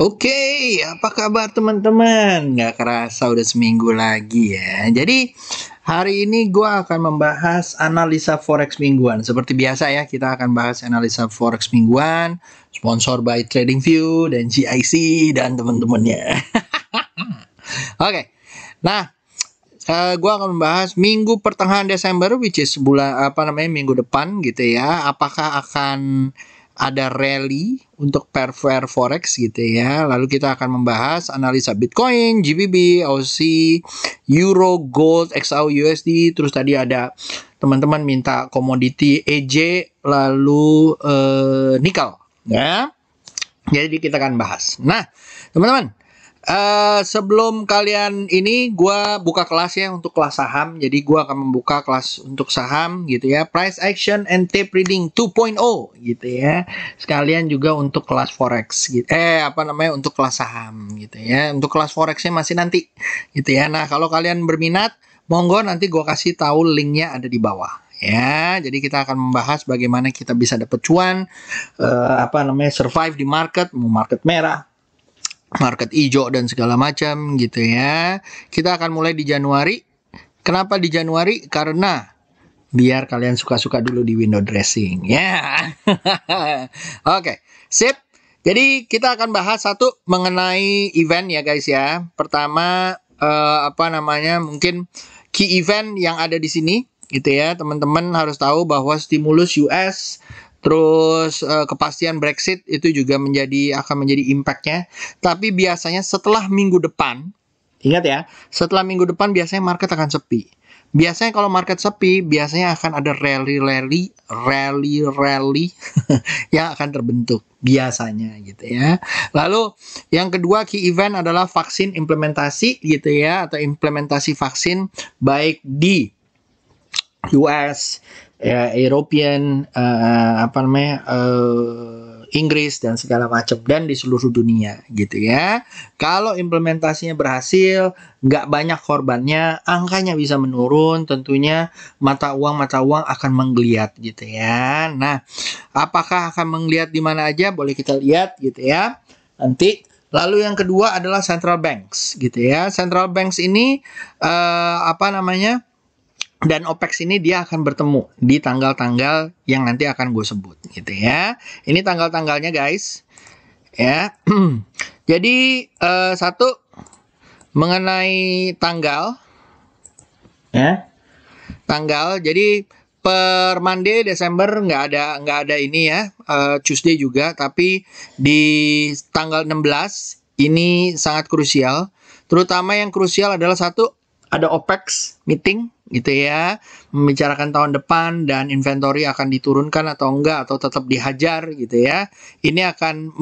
Oke, apa kabar teman-teman? Nggak kerasa udah seminggu lagi ya. Jadi hari ini gue akan membahas analisa forex mingguan. Seperti biasa ya, kita akan bahas analisa forex mingguan, sponsor by TradingView dan GIC dan teman-temannya. Oke, nah gue akan membahas minggu pertengahan Desember, which is minggu depan gitu ya. Apakah akan ada rally untuk pair forex gitu ya. Lalu kita akan membahas analisa Bitcoin, GBP, Aussie, Euro, Gold, XAU, USD. Terus tadi ada teman-teman minta komoditi EJ, lalu nikel ya. Jadi kita akan bahas. Nah, teman-teman, sebelum kalian ini, gue buka kelas ya untuk kelas saham. Jadi gue akan membuka kelas untuk saham gitu ya. Price action and tape reading 2.0 gitu ya. Sekalian juga untuk kelas forex gitu. Untuk kelas saham gitu ya. Untuk kelas forexnya masih nanti gitu ya. Nah, kalau kalian berminat, monggo nanti gue kasih tahu linknya ada di bawah. Ya, jadi kita akan membahas bagaimana kita bisa dapat cuan, survive di market, mau market merah, market hijau dan segala macam gitu ya. Kita akan mulai di Januari. Kenapa di Januari? Karena biar kalian suka-suka dulu di window dressing ya. Oke, sip. Jadi kita akan bahas satu mengenai event ya guys ya. Pertama mungkin key event yang ada di sini gitu ya. Teman-teman harus tahu bahwa stimulus US, terus kepastian Brexit itu juga akan menjadi impact-nya. Tapi biasanya setelah minggu depan, ingat ya, setelah minggu depan biasanya market akan sepi. Biasanya kalau market sepi, biasanya akan ada rally yang akan terbentuk biasanya gitu ya. Lalu yang kedua key event adalah vaksin implementasi gitu ya, atau implementasi vaksin baik di US, ya, European, Inggris dan segala macam, dan di seluruh dunia gitu ya. Kalau implementasinya berhasil, nggak banyak korbannya, angkanya bisa menurun, tentunya mata uang akan menggeliat gitu ya. Nah, apakah akan menggeliat di mana aja? Boleh kita lihat gitu ya nanti. Lalu yang kedua adalah central banks gitu ya. Central banks ini dan OPEC ini dia akan bertemu di tanggal-tanggal yang nanti akan gue sebut gitu ya. Ini tanggal-tanggalnya guys ya. Jadi satu mengenai tanggal ya. Tanggal, jadi per Monday Desember nggak ada ini ya, Tuesday juga, tapi di tanggal 16 ini sangat krusial. Terutama yang krusial adalah satu, ada OPEC meeting gitu ya, membicarakan tahun depan dan inventory akan diturunkan atau enggak, atau tetap dihajar gitu ya. Ini akan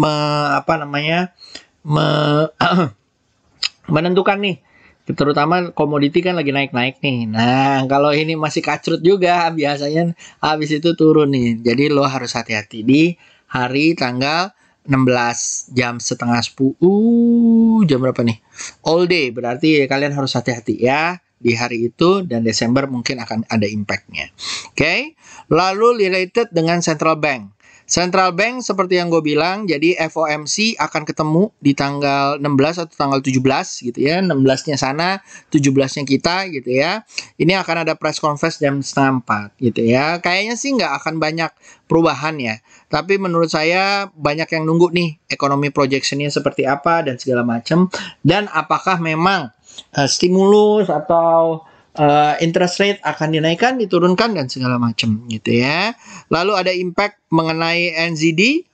menentukan nih, terutama komoditi kan lagi naik-naik nih. Nah, kalau ini masih kacrut juga, biasanya habis itu turun nih. Jadi lo harus hati-hati di hari tanggal 16 jam setengah 10. Jam berapa nih? All day, berarti kalian harus hati-hati ya di hari itu, dan Desember mungkin akan ada impact-nya. Oke. Lalu related dengan central bank. Central bank seperti yang gue bilang, jadi FOMC akan ketemu di tanggal 16 atau tanggal 17 gitu ya. 16-nya sana, 17-nya kita gitu ya. Ini akan ada press conference jam setengah 4 gitu ya. Kayaknya sih nggak akan banyak perubahan ya. Tapi menurut saya banyak yang nunggu nih ekonomi projection-nya seperti apa dan segala macam. Dan apakah memang stimulus atau interest rate akan dinaikkan, diturunkan dan segala macam gitu ya. Lalu ada impact mengenai NZD,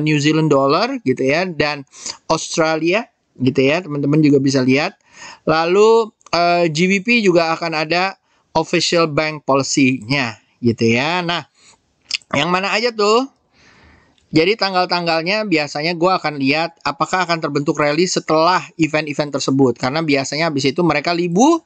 New Zealand dollar gitu ya, dan Australia gitu ya, teman-teman juga bisa lihat. Lalu GBP juga akan ada official bank policy-nya gitu ya. Nah, yang mana aja tuh? Jadi tanggal-tanggalnya biasanya gue akan lihat apakah akan terbentuk rally setelah event-event tersebut. Karena biasanya habis itu mereka liburan.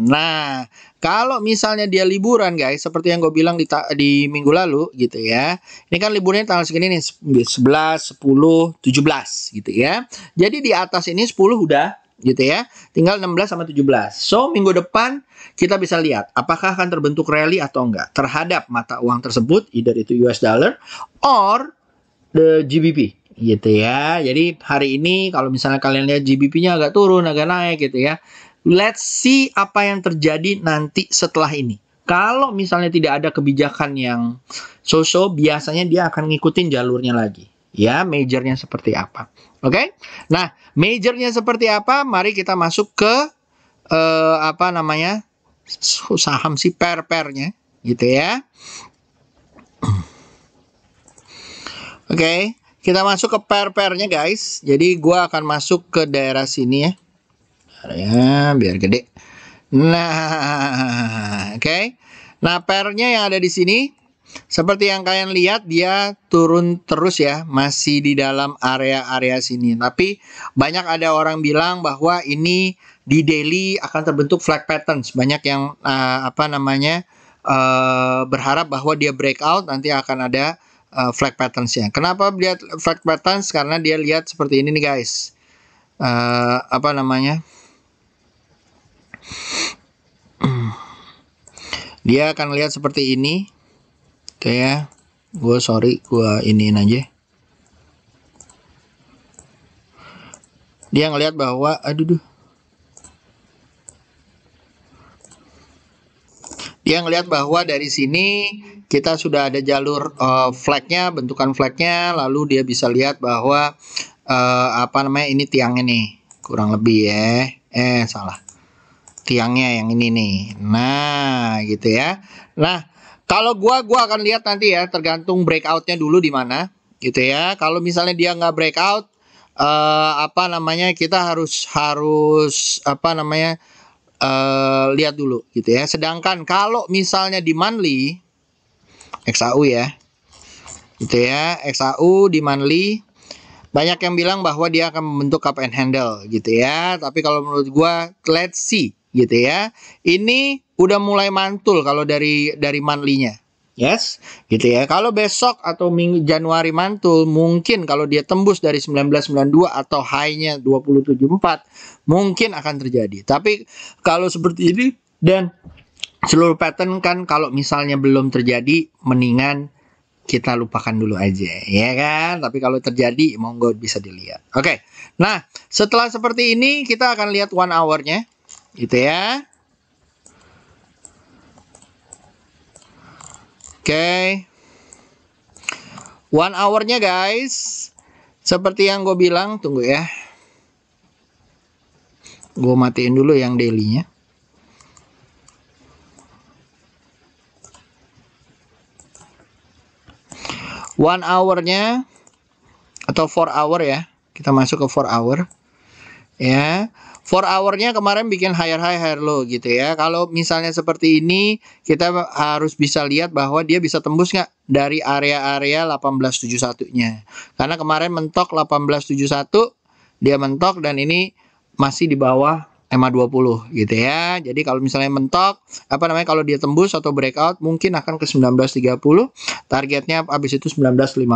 Nah, kalau misalnya dia liburan guys, seperti yang gue bilang di minggu lalu gitu ya. Ini kan liburnya tanggal segini nih, 11, 10, 17 gitu ya. Jadi di atas ini 10 udah gitu ya. Tinggal 16 sama 17. So, minggu depan kita bisa lihat apakah akan terbentuk rally atau enggak terhadap mata uang tersebut, either itu US dollar or the GBP gitu ya. Jadi hari ini kalau misalnya kalian lihat GBP-nya agak turun, agak naik gitu ya. Let's see apa yang terjadi nanti setelah ini. Kalau misalnya tidak ada kebijakan yang so-so, biasanya dia akan ngikutin jalurnya lagi. Ya, majornya seperti apa. Oke? Nah, majornya seperti apa? Mari kita masuk ke apa namanya? Saham si pair-pairnya gitu ya. Oke, kita masuk ke pair-pairnya guys. Jadi gua akan masuk ke daerah sini ya. Ya, biar gede. Nah, oke. Nah, pairnya yang ada di sini seperti yang kalian lihat dia turun terus ya, masih di dalam area-area sini. Tapi banyak ada orang bilang bahwa ini di daily akan terbentuk flag patterns. Banyak yang apa namanya berharap bahwa dia breakout nanti akan ada flag patterns-nya. Kenapa lihat flag patterns? Karena dia lihat seperti ini nih guys. Apa namanya? Dia akan lihat seperti ini. Oke ya. Gue iniin aja. Dia ngelihat bahwa Dia ngelihat bahwa dari sini kita sudah ada jalur flagnya, bentukan flagnya, lalu dia bisa lihat bahwa apa namanya ini tiangnya nih, kurang lebih ya. Salah. Tiangnya yang ini nih. Nah, gitu ya. Nah, kalau gua akan lihat nanti ya, tergantung breakoutnya dulu di mana, gitu ya. Kalau misalnya dia nggak breakout, apa namanya kita harus apa namanya lihat dulu, gitu ya. Sedangkan kalau misalnya di monthly, XAU ya, gitu ya, XAU di monthly banyak yang bilang bahwa dia akan membentuk cup and handle gitu ya. Tapi kalau menurut gua let's see gitu ya. Ini udah mulai mantul kalau dari monthly-nya. Yes, gitu ya. Kalau besok atau minggu Januari mantul, mungkin kalau dia tembus dari 1992 atau high-nya 274, mungkin akan terjadi. Tapi kalau seperti ini dan seluruh pattern kan kalau misalnya belum terjadi, mendingan kita lupakan dulu aja, ya kan? Tapi kalau terjadi, monggo bisa dilihat. Oke, nah setelah seperti ini, kita akan lihat 1 hour-nya, gitu ya. Oke, 1 hour-nya guys, seperti yang gue bilang, tunggu ya. Gue matiin dulu yang daily-nya. One hour-nya atau 4 hour ya. Kita masuk ke 4 hour. Ya. 4 hour-nya kemarin bikin higher high, higher low gitu ya. Kalau misalnya seperti ini, kita harus bisa lihat bahwa dia bisa tembus nggak dari area-area 1871-nya. Karena kemarin mentok 1871, dia mentok dan ini masih di bawah EMA 20 gitu ya. Jadi kalau misalnya mentok, apa namanya, kalau dia tembus atau breakout mungkin akan ke 1930, targetnya habis itu 1950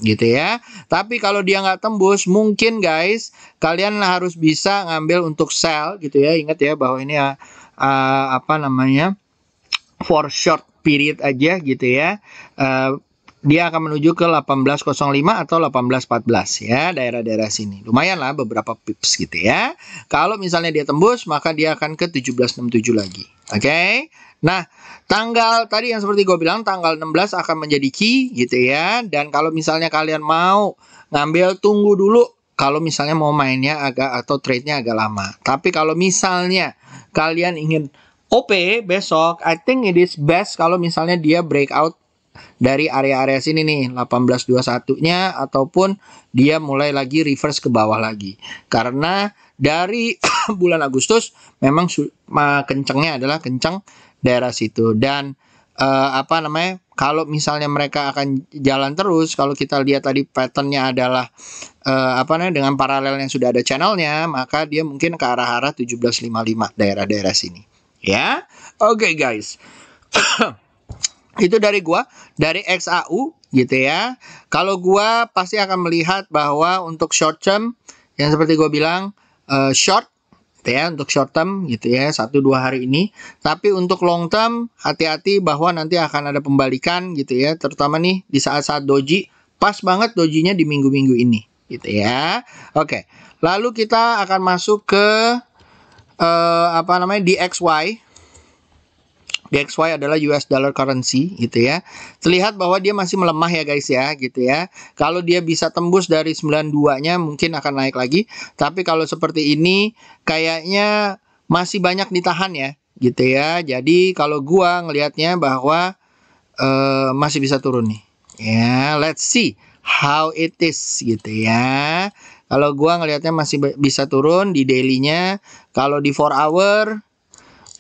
gitu ya. Tapi kalau dia nggak tembus, mungkin guys kalian harus bisa ngambil untuk sell gitu ya. Ingat ya bahwa ini apa namanya, for short period aja gitu ya. Dia akan menuju ke 1805 atau 1814 ya, daerah-daerah sini. Lumayan lah beberapa pips gitu ya. Kalau misalnya dia tembus, maka dia akan ke 1767 lagi. Oke. Nah, tanggal tadi yang seperti gue bilang, tanggal 16 akan menjadi key gitu ya. Dan kalau misalnya kalian mau ngambil, tunggu dulu. Kalau misalnya mau mainnya atau trade-nya agak lama. Tapi kalau misalnya kalian ingin OP besok, I think it is best kalau misalnya dia breakout dari area-area sini nih 1821-nya ataupun dia mulai lagi reverse ke bawah lagi. Karena dari bulan Agustus memang kencengnya adalah kenceng daerah situ. Dan apa namanya, kalau misalnya mereka akan jalan terus, kalau kita lihat tadi patternnya adalah apa namanya, dengan paralel yang sudah ada channelnya, maka dia mungkin ke arah-arah 1755 daerah-daerah sini ya. Oke guys. Itu dari gua, dari XAU gitu ya. Kalau gua pasti akan melihat bahwa untuk short term yang seperti gua bilang short gitu ya, untuk short term gitu ya, 1-2 hari ini. Tapi untuk long term hati-hati bahwa nanti akan ada pembalikan gitu ya, terutama nih di saat-saat doji pas banget dojinya di minggu-minggu ini gitu ya. Oke. Lalu kita akan masuk ke DXY. DXY adalah US dollar currency gitu ya. Terlihat bahwa dia masih melemah ya guys ya gitu ya. Kalau dia bisa tembus dari 92-nya mungkin akan naik lagi. Tapi kalau seperti ini kayaknya masih banyak ditahan ya gitu ya. Jadi kalau gua ngelihatnya bahwa masih bisa turun nih. Ya, let's see how it is gitu ya. Kalau gua ngelihatnya masih bisa turun di daily-nya. Kalau di 4 hour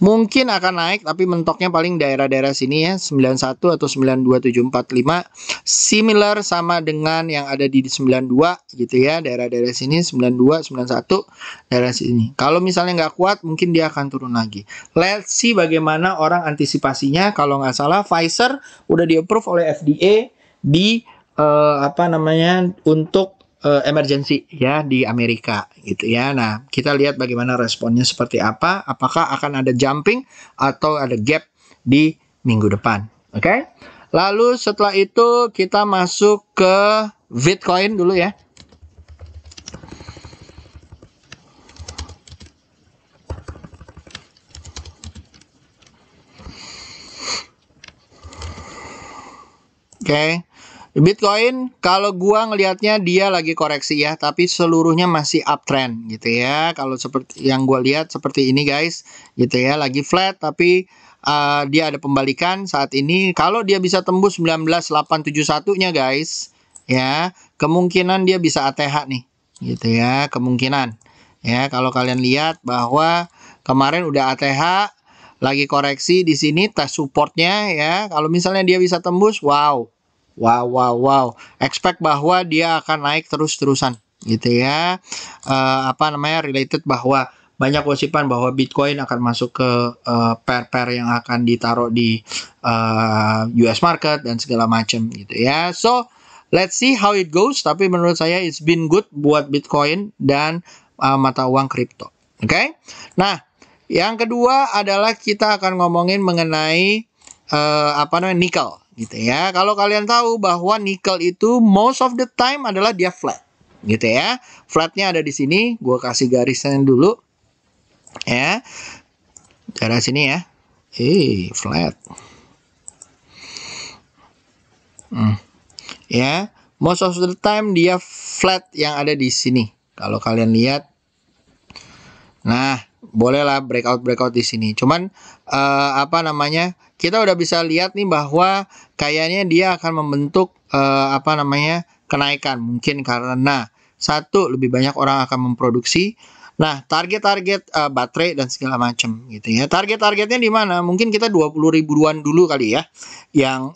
mungkin akan naik, tapi mentoknya paling daerah-daerah sini ya, 91 atau 92745. Similar sama dengan yang ada di 92 gitu ya, daerah-daerah sini 92, 91, daerah sini. Kalau misalnya nggak kuat, mungkin dia akan turun lagi. Let's see bagaimana orang antisipasinya. Kalau nggak salah, Pfizer udah di-approve oleh FDA di untuk emergency ya di Amerika gitu ya. Nah, kita lihat bagaimana responnya seperti apa. Apakah akan ada jumping atau ada gap di minggu depan. Oke? Lalu setelah itu kita masuk ke Bitcoin dulu ya. Oke. Bitcoin kalau gua ngelihatnya dia lagi koreksi ya, tapi seluruhnya masih uptrend gitu ya. Kalau seperti yang gua lihat seperti ini guys, gitu ya, lagi flat tapi dia ada pembalikan saat ini. Kalau dia bisa tembus 19871-nya guys, ya, kemungkinan dia bisa ATH nih, gitu ya, kemungkinan. Ya, kalau kalian lihat bahwa kemarin udah ATH, lagi koreksi di sini tes supportnya ya. Kalau misalnya dia bisa tembus, wow. Expect bahwa dia akan naik terus-terusan gitu ya. Related bahwa banyak gosipan bahwa Bitcoin akan masuk ke pair-pair yang akan ditaruh di US market dan segala macam gitu ya. So, let's see how it goes. Tapi menurut saya it's been good buat Bitcoin dan mata uang kripto. Oke? Nah, yang kedua adalah kita akan ngomongin mengenai nikel gitu ya. Kalau kalian tahu bahwa nikel itu most of the time adalah dia flat gitu ya. Flatnya ada di sini, gua kasih garisnya dulu ya. Daerah sini ya. Flat. Ya, most of the time dia flat yang ada di sini. Kalau kalian lihat. Nah, bolehlah breakout di sini. Cuman kita udah bisa lihat nih bahwa kayaknya dia akan membentuk kenaikan mungkin karena satu lebih banyak orang akan memproduksi. Nah, target-target baterai dan segala macam gitu ya. Target-targetnya di mana? Mungkin kita 20 ribuan dulu kali ya. Yang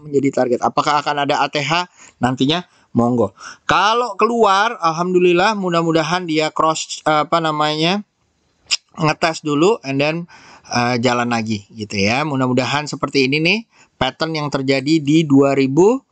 menjadi target. Apakah akan ada ATH nantinya? Monggo. Kalau keluar, alhamdulillah mudah-mudahan dia cross ngetes dulu and then jalan lagi gitu ya. Mudah-mudahan seperti ini nih pattern yang terjadi di 2010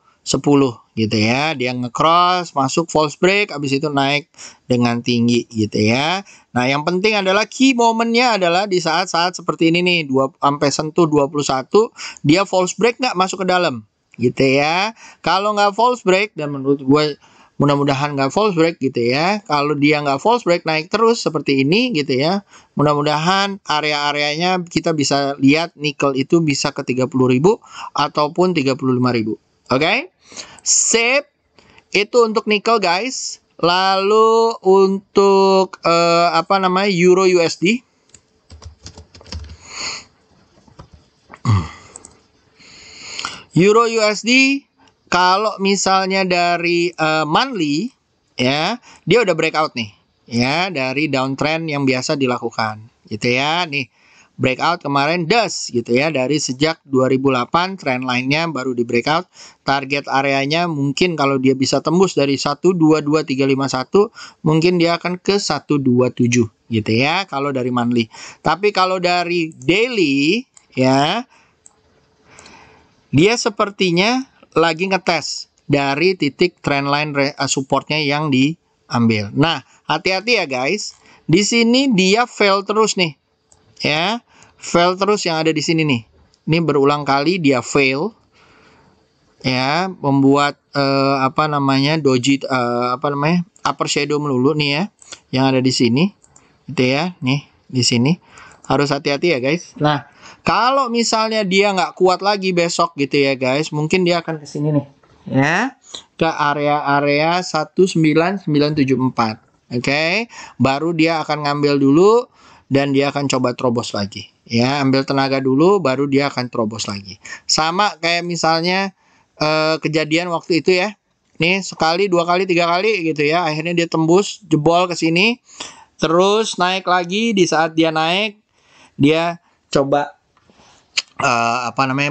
gitu ya. Dia nge-cross, masuk false break, habis itu naik dengan tinggi gitu ya. Nah, yang penting adalah key momennya adalah di saat-saat seperti ini nih, sampai sentuh 21, dia false break nggak masuk ke dalam gitu ya. Kalau nggak false break, dan menurut gue mudah-mudahan nggak false break gitu ya. Kalau dia nggak false break naik terus seperti ini gitu ya. Mudah-mudahan area-areanya kita bisa lihat nikel itu bisa ke 30.000 ataupun 35.000. Oke? Sip. Itu untuk nikel guys. Lalu untuk Euro USD. Euro USD kalau misalnya dari monthly ya, dia udah breakout nih ya dari downtrend yang biasa dilakukan gitu ya. Nih, breakout kemarin gitu ya, dari sejak 2008 trend line-nya baru di breakout. Target areanya mungkin kalau dia bisa tembus dari 122351, mungkin dia akan ke 127 gitu ya kalau dari monthly. Tapi kalau dari daily ya, dia sepertinya lagi ngetes dari titik trendline supportnya yang diambil. Nah, hati-hati ya guys. Di sini dia fail terus nih. Ya, fail terus yang ada di sini nih. Ini berulang kali dia fail. ya, membuat apa namanya doji upper shadow melulu nih ya, yang ada di sini, gitu ya, nih di sini harus hati-hati ya guys. Nah, kalau misalnya dia nggak kuat lagi besok gitu ya guys, mungkin dia akan ke sini nih, ya, ke area-area 19974. Oke, baru dia akan ngambil dulu dan dia akan coba terobos lagi. Ya, ambil tenaga dulu, baru dia akan terobos lagi. Sama kayak misalnya kejadian waktu itu ya. Nih, sekali, dua kali, tiga kali gitu ya. Akhirnya dia tembus, jebol ke sini. Terus naik lagi, di saat dia naik, dia coba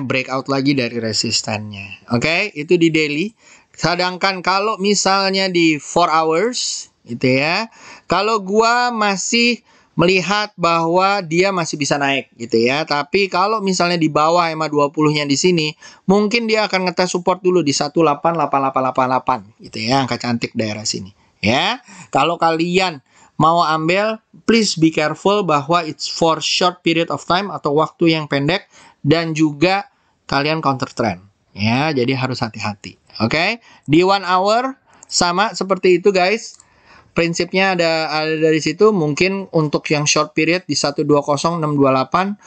breakout lagi dari resistannya. Oke, itu di daily. Sedangkan kalau misalnya di 4 hours gitu ya. Kalau gua masih melihat bahwa dia masih bisa naik gitu ya. Tapi kalau misalnya di bawah EMA 20-nya di sini, mungkin dia akan ngetes support dulu di 188888 gitu ya, angka cantik daerah sini. Ya. Kalau kalian mau ambil, please be careful bahwa it's for short period of time atau waktu yang pendek dan juga kalian counter trend. Ya, jadi harus hati-hati. Oke, di 1 hour sama seperti itu guys. Prinsipnya ada dari situ. Mungkin untuk yang short period di 120628,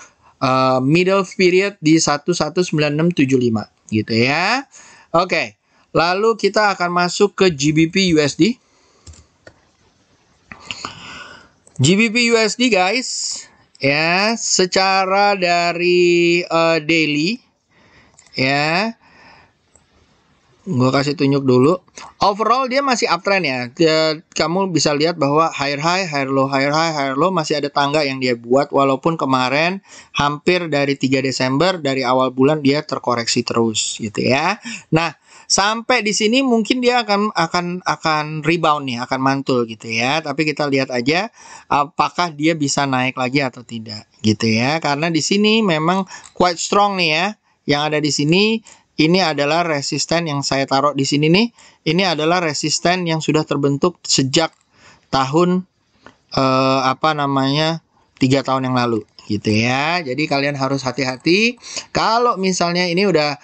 middle period di 119675 gitu ya. Oke, lalu kita akan masuk ke GBP USD. GBP USD guys, ya, secara dari daily ya, gue kasih tunjuk dulu. Overall dia masih uptrend ya. Kamu bisa lihat bahwa higher high, higher low, higher high, higher low, masih ada tangga yang dia buat. Walaupun kemarin hampir dari 3 Desember dari awal bulan dia terkoreksi terus gitu ya. Nah, sampai di sini mungkin dia akan rebound nih, akan mantul gitu ya. Tapi kita lihat aja apakah dia bisa naik lagi atau tidak gitu ya. Karena di sini memang quite strong nih ya. Yang ada di sini ini adalah resisten yang saya taruh di sini nih. Ini adalah resisten yang sudah terbentuk sejak tahun 3 tahun yang lalu gitu ya. Jadi kalian harus hati-hati. Kalau misalnya ini udah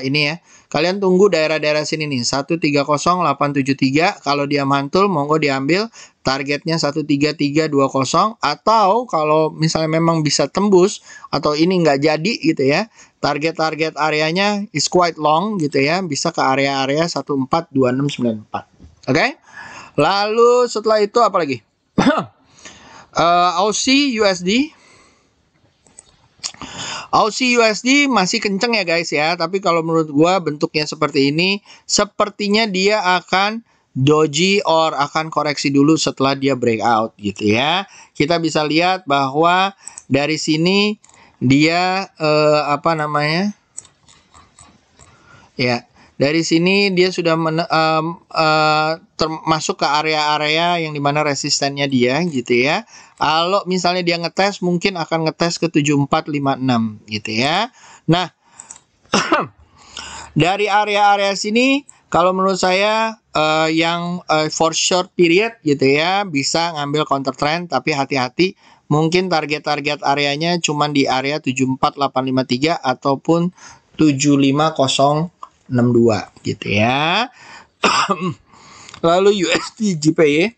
ini ya, kalian tunggu daerah-daerah sini nih, 130873. Kalau dia mantul, monggo diambil. Targetnya 13320. Atau kalau misalnya memang bisa tembus atau ini nggak jadi gitu ya, target-target areanya is quite long gitu ya, bisa ke area-area 142694. Oke? Lalu setelah itu apa lagi? Aussie USD. Aussie USD masih kenceng ya guys ya, tapi kalau menurut gua bentuknya seperti ini, sepertinya dia akan doji or akan koreksi dulu setelah dia breakout gitu ya. Kita bisa lihat bahwa dari sini dia ya, dari sini dia sudah termasuk ke area-area yang dimana resistennya dia gitu ya. Kalau misalnya dia ngetes, mungkin akan ngetes ke 7456 gitu ya. Nah, dari area-area sini, kalau menurut saya yang for short period gitu ya, bisa ngambil counter trend, tapi hati-hati. Mungkin target-target areanya cuma di area 74853 ataupun 75062 gitu ya. Lalu USD JPY.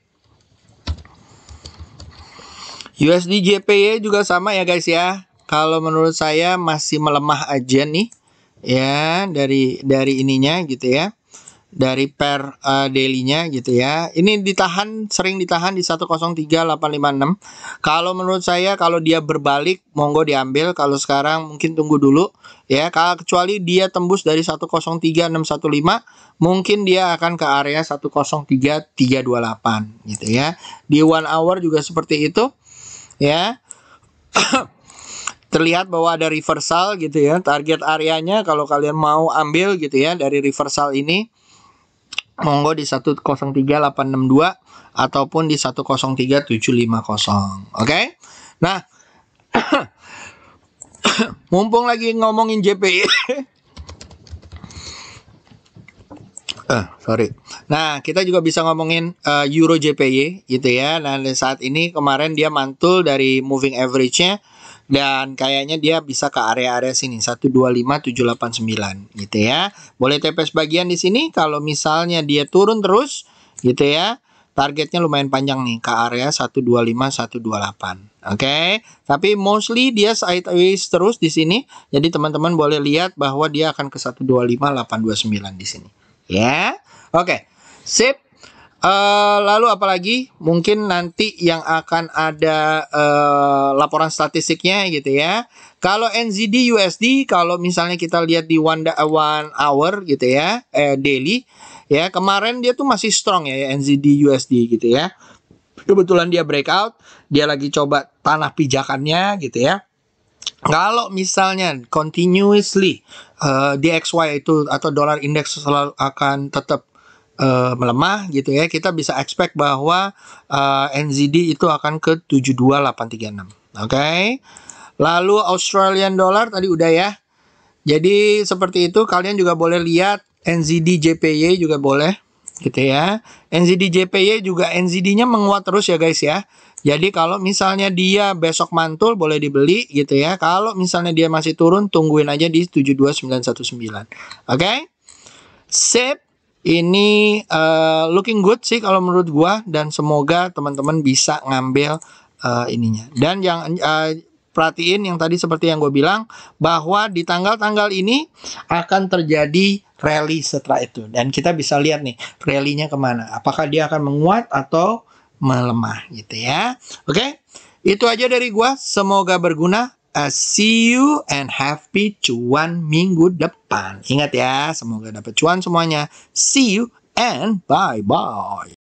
USD JPY juga sama ya guys ya. Kalau menurut saya masih melemah aja nih ya, dari ininya gitu ya. Dari per daily-nya gitu ya. Ini sering ditahan di 103856. Kalau menurut saya kalau dia berbalik monggo diambil. Kalau sekarang mungkin tunggu dulu ya. Kecuali dia tembus dari 103615, mungkin dia akan ke area 103328 gitu ya. Di 1 hour juga seperti itu ya. Terlihat bahwa ada reversal gitu ya. Target areanya kalau kalian mau ambil gitu ya dari reversal ini, monggo di 103862 ataupun di 103750. Oke? Nah, mumpung lagi ngomongin JPY. Sorry. Nah, kita juga bisa ngomongin Euro JPY gitu ya. Nah, saat ini kemarin dia mantul dari moving average-nya Dan kayaknya dia bisa ke area-area sini 125.789 gitu ya. Boleh TP sebagian di sini kalau misalnya dia turun terus gitu ya. Targetnya lumayan panjang nih ke area 125.128. Oke, tapi mostly dia sideways terus di sini. Jadi teman-teman boleh lihat bahwa dia akan ke 125.829 di sini. Ya. Oke. Sip. Lalu apalagi mungkin nanti yang akan ada laporan statistiknya gitu ya. Kalau NZD USD, kalau misalnya kita lihat di one hour gitu ya, daily ya, kemarin dia tuh masih strong ya NZD USD gitu ya. Kebetulan dia breakout, dia lagi coba tanah pijakannya gitu ya. Kalau misalnya continuously DXY itu atau dollar index selalu akan tetap melemah gitu ya, kita bisa expect bahwa NZD itu akan ke 72836. Oke. Lalu Australian dollar tadi udah ya. Jadi seperti itu, kalian juga boleh lihat NZD JPY juga boleh gitu ya. NZD JPY juga NZD-nya menguat terus ya guys ya. Jadi kalau misalnya dia besok mantul boleh dibeli gitu ya. Kalau misalnya dia masih turun tungguin aja di 72919. Oke? Sip. Ini looking good sih kalau menurut gua, dan semoga teman-teman bisa ngambil ininya. Dan yang perhatiin yang tadi seperti yang gue bilang, bahwa di tanggal-tanggal ini akan terjadi rally setelah itu. Dan kita bisa lihat nih rally-nya kemana. Apakah dia akan menguat atau melemah gitu ya. Oke, itu aja dari gue. Semoga berguna. See you and happy cuan minggu depan. Ingat ya, semoga dapat cuan semuanya. See you and bye-bye.